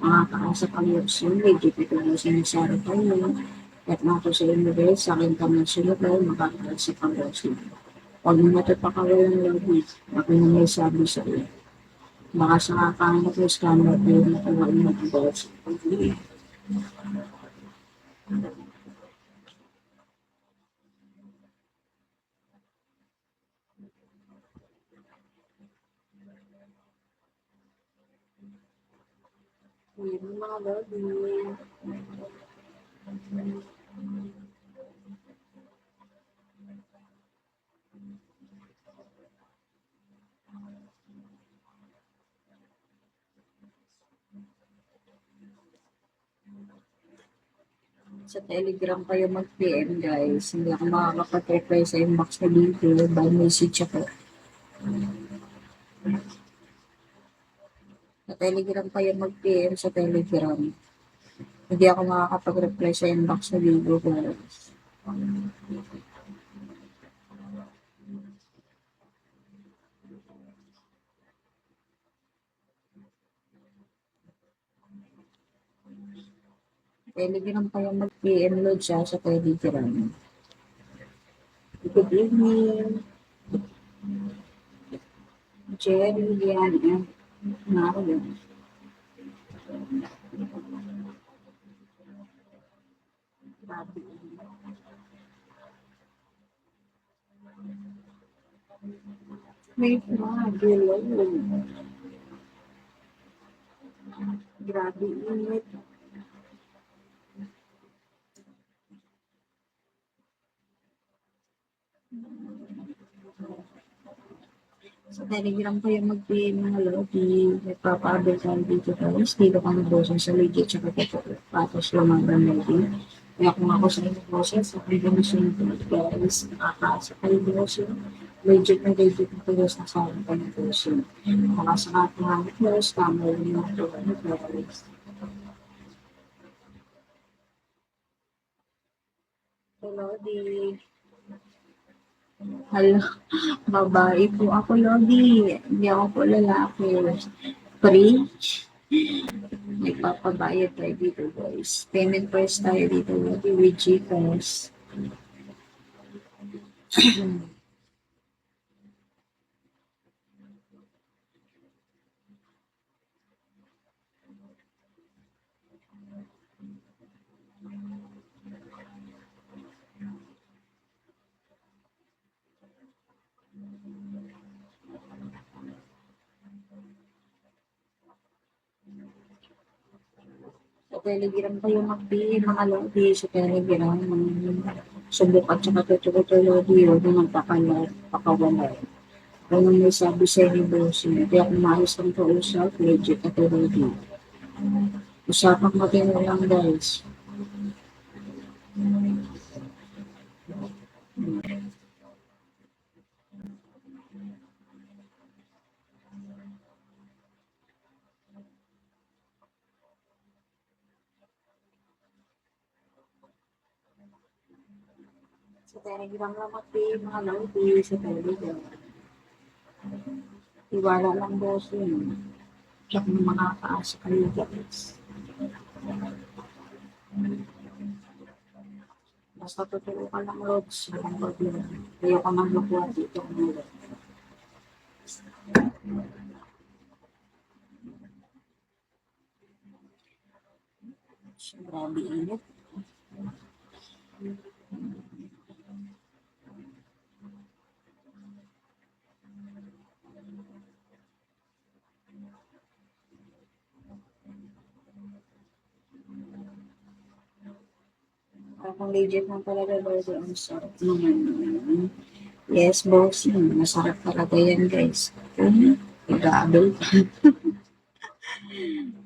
makakaasa kaliyopsin, legit ito na sinisara tayo, at mga ko sa inyo guys, sa akin kami sunod ay makakaasa kaliyopsin. Huwag mo matapakawalan lagi, ako na may sabi sa iyo. Baka sa kakahanap ng scammer kayo nakuha mo ang boss. Yung mga lodi. Sa Telegram kayo mag-PM guys. Hindi ako makakapag-reply sa inbox na dito by message ako. Sa Telegram kayo mag-PM sa Telegram. Hindi ako makakapag-reply sa inbox na dito guys. Telegram kayo mag-PM load siya sa Telegram. Good evening. Jerry, yan. Naroon. Grabe. May grabe lang. Grabe init. Sa Telegram kayo mag-PM mga lodi. Nagpapaabel ka dito guys. Dito ka mag-boses sa legit sa patos lumaban lodi. Kaya kung ako sa inyo boses, sa kayo na sunod guys. Nakakaasa kayo boses. Legit na kayo sa sarang kayo boses. Baka sa kakahanap guys, tama rin yung mga guys. Hello, di. Hala, babae po ako, Lodi. Hindi ako po lalaki. Free? Nagpapabayad tayo dito, guys. Payment first tayo dito, Lodi, with GCash. Sa Telegram kayo mag-PM, mga Lodi, sa Telegram. Subok at saka tutuko Lodi, huwag mo pakawalan. Kung may sabi sa inyo, boss, hindi ako maayos ng kausap, legit ako Lodi. Usapang matino lang, guys. Sa Telegram lang mag-PM, mga Lodi, sa Telegram. Iwala lang, boss, yun. Kaya kung makakaasa kayo, guys. Basta tuturo ka lang, Lods. Walang problema. Kaya ka maglukuha dito kung meron. Grabe init. Kung legit lang talaga, Lord, ang sarap naman. Yes, boss. Masarap talaga yan, guys. Nag-aabel ka.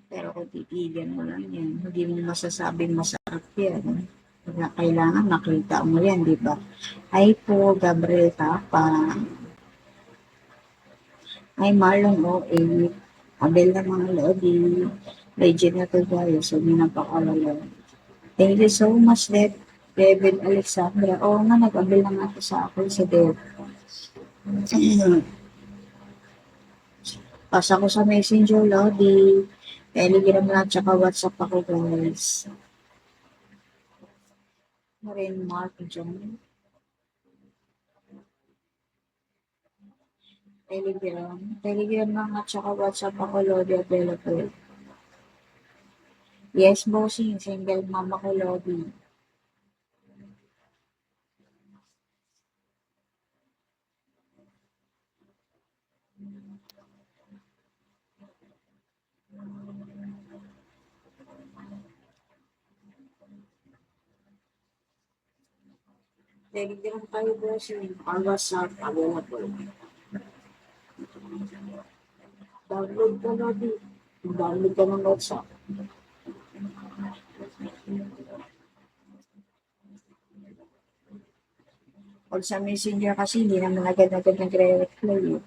Pero kung titigan mo lang yan, hindi mo masasabing masarap yan. Kailangan nakita mo yan, di ba? Ay po, Gabriel Tapang. Ay, Marlon O.A. Abel na mga lodi. Legit na to, guys. So, hindi napakalala. Thank you so much, Devin Alexandra. Oo nga, nag-abel na nga sa akin sa Dev. Pasa ko sa messenger, Lodi. Telegram na tsaka WhatsApp ako guys. Marin Mark dyan. Telegram. Telegram lang at tsaka WhatsApp ako Lodi available. Yes, bossing. Single mama ko Lodi. Telegram tayo bossing. Or WhatsApp available. Download ka Lodi. Download ka ng WhatsApp. Pag sa messenger kasi, hindi naman agad-agad nagre-reply.